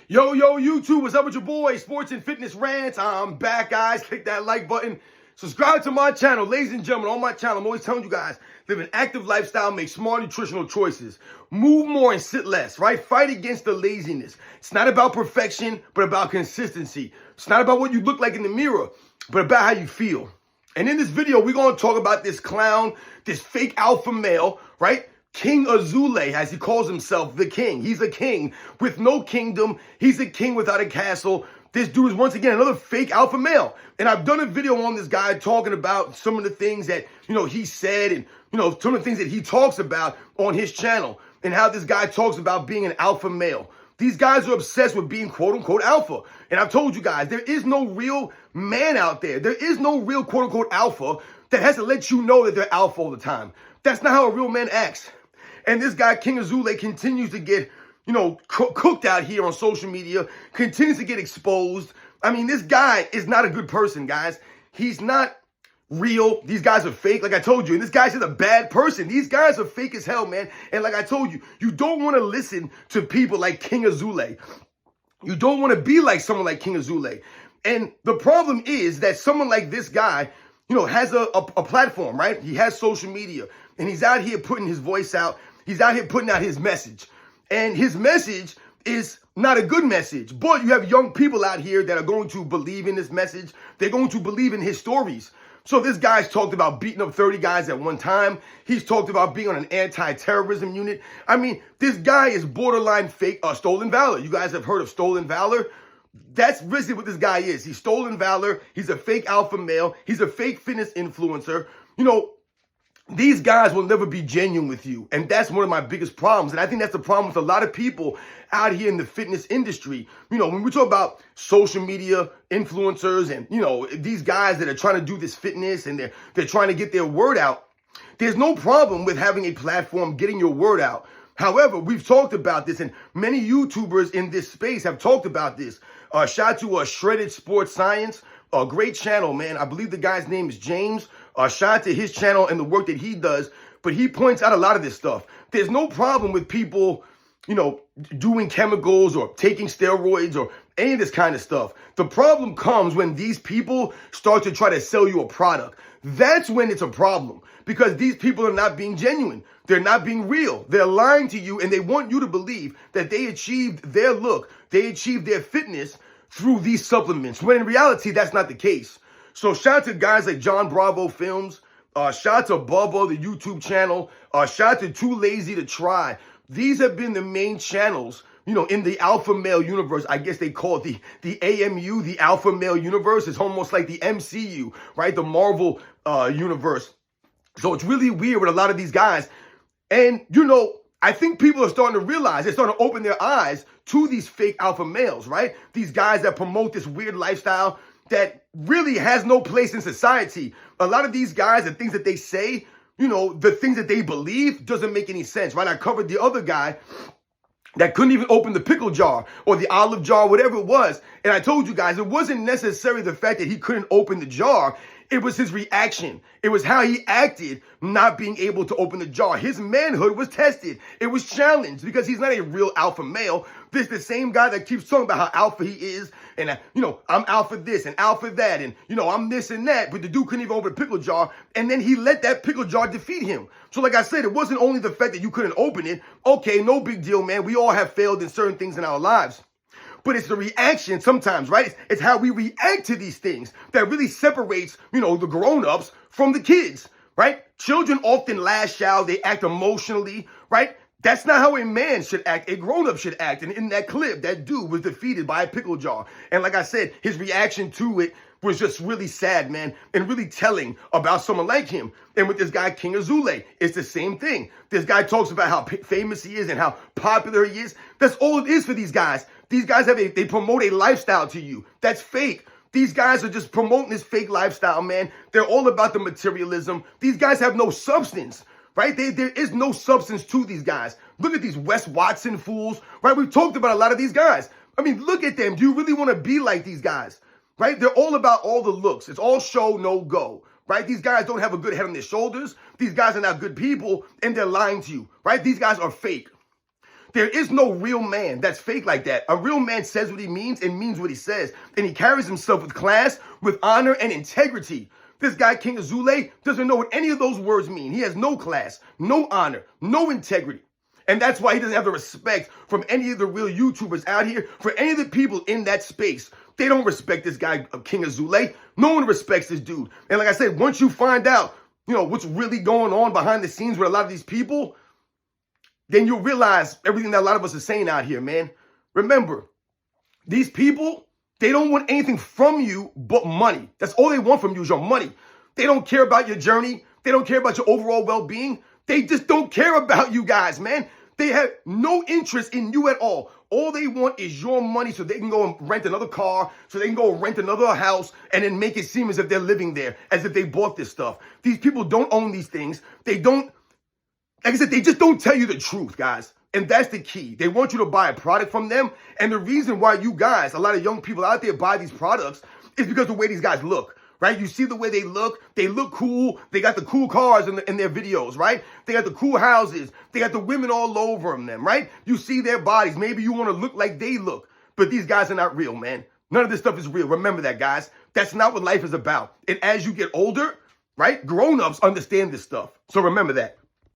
Yo, YouTube, what's up with your boy? Sports and Fitness Rants. I'm back, guys. Click that like button. Subscribe to my channel. Ladies and gentlemen, on my channel, I'm always telling you guys, live an active lifestyle, make smart nutritional choices. Move more and sit less, right? Fight against the laziness. It's not about perfection, but about consistency. It's not about what you look like in the mirror, but about how you feel. And in this video, we're going to talk about this clown, this fake alpha male, right? King Azule, as he calls himself, the king. He's a king with no kingdom. He's a king without a castle. This dude is, once again, another fake alpha male. And I've done a video on this guy talking about some of the things that, he said and, some of the things that he talks about on his channel and how this guy talks about being an alpha male. These guys are obsessed with being quote-unquote alpha. And I've told you guys, there is no real man out there. There is no real quote-unquote alpha that has to let you know that they're alpha all the time. That's not how a real man acts. And this guy, King Azule, continues to get, cooked out here on social media, continues to get exposed. I mean, this guy is not a good person, guys. He's not real. These guys are fake, like I told you. And this guy's just a bad person. These guys are fake as hell, man. And like I told you, you don't want to listen to people like King Azule. You don't want to be like someone like King Azule. And the problem is that someone like this guy, has a platform, right? He has social media. And he's out here putting his voice out. He's out here putting out his message. And his message is not a good message. But you have young people out here that are going to believe in this message. They're going to believe in his stories. So this guy's talked about beating up 30 guys at one time. He's talked about being on an anti-terrorism unit. I mean, this guy is borderline fake, stolen valor. You guys have heard of stolen valor? That's basically what this guy is. He's stolen valor. He's a fake alpha male. He's a fake fitness influencer. These guys will never be genuine with you. And that's one of my biggest problems. And I think that's the problem with a lot of people out here in the fitness industry. When we talk about social media influencers and, these guys that are trying to do this fitness and they're trying to get their word out, there's no problem with having a platform, getting your word out. However, we've talked about this, and many YouTubers in this space have talked about this. Shout out to Shredded Sports Science, a great channel, man. I believe the guy's name is James. Shout out to his channel and the work that he does. But he points out a lot of this stuff. There's no problem with people, doing chemicals or taking steroids or any of this kind of stuff. The problem comes when these people start to try to sell you a product. That's when it's a problem, because these people are not being genuine. They're not being real. They're lying to you, and they want you to believe that they achieved their look, they achieved their fitness through these supplements, when in reality, that's not the case. So shout out to guys like John Bravo Films, shout out to Bubba, the YouTube channel, shout out to Too Lazy to Try. These have been the main channels, in the alpha male universe. I guess they call it the AMU, the alpha male universe. It's almost like the MCU, right? The Marvel universe. So it's really weird with a lot of these guys. And, I think people are starting to realize, they're starting to open their eyes to these fake alpha males, right? These guys that promote this weird lifestyle that really has no place in society. A lot of these guys, the things that they say, the things that they believe doesn't make any sense, right? I covered the other guy that couldn't even open the pickle jar or the olive jar, whatever it was. And I told you guys, it wasn't necessarily the fact that he couldn't open the jar. It was his reaction. It was how he acted not being able to open the jar. His manhood was tested. It was challenged because he's not a real alpha male. This the same guy that keeps talking about how alpha he is and, I'm alpha this and alpha that and, I'm this and that. But the dude couldn't even open a pickle jar. And then he let that pickle jar defeat him. So like I said, it wasn't only the fact that you couldn't open it. Okay, no big deal, man. We all have failed in certain things in our lives. But it's the reaction sometimes, right? It's how we react to these things that really separates, the grown-ups from the kids, right? Children often lash out. They act emotionally, right? That's not how a man should act. A grown-up should act. And in that clip, that dude was defeated by a pickle jar. And like I said, his reaction to it was just really sad, man, and really telling about someone like him. And with this guy, King Azule, it's the same thing. This guy talks about how famous he is and how popular he is. That's all it is for these guys. These guys they promote a lifestyle to you. That's fake. These guys are just promoting this fake lifestyle, man. They're all about the materialism. These guys have no substance, right? There is no substance to these guys. Look at these Wes Watson fools, right? We've talked about a lot of these guys. I mean, look at them. Do you really want to be like these guys, right? They're all about all the looks. It's all show, no go, right? These guys don't have a good head on their shoulders. These guys are not good people, and they're lying to you, right? These guys are fake. There is no real man that's fake like that. A real man says what he means and means what he says. And he carries himself with class, with honor, and integrity. This guy, King Azule, doesn't know what any of those words mean. He has no class, no honor, no integrity. And that's why he doesn't have the respect from any of the real YouTubers out here, for any of the people in that space. They don't respect this guy, King Azule. No one respects this dude. And like I said, once you find out, what's really going on behind the scenes with a lot of these people, then you'll realize everything that a lot of us are saying out here, man. Remember, these people, they don't want anything from you but money. That's all they want from you is your money. They don't care about your journey. They don't care about your overall well-being. They just don't care about you guys, man. They have no interest in you at all. All they want is your money so they can go and rent another car, so they can go and rent another house, and then make it seem as if they're living there, as if they bought this stuff. These people don't own these things. They don't, like I said, they just don't tell you the truth, guys. And that's the key. They want you to buy a product from them. And the reason why you guys, a lot of young people out there buy these products is because of the way these guys look. Right? You see the way they look cool. They got the cool cars in their videos, right? They got the cool houses. They got the women all over them, right? You see their bodies. Maybe you want to look like they look. But these guys are not real, man. None of this stuff is real. Remember that, guys. That's not what life is about. And as you get older, right, grown-ups understand this stuff. So remember that.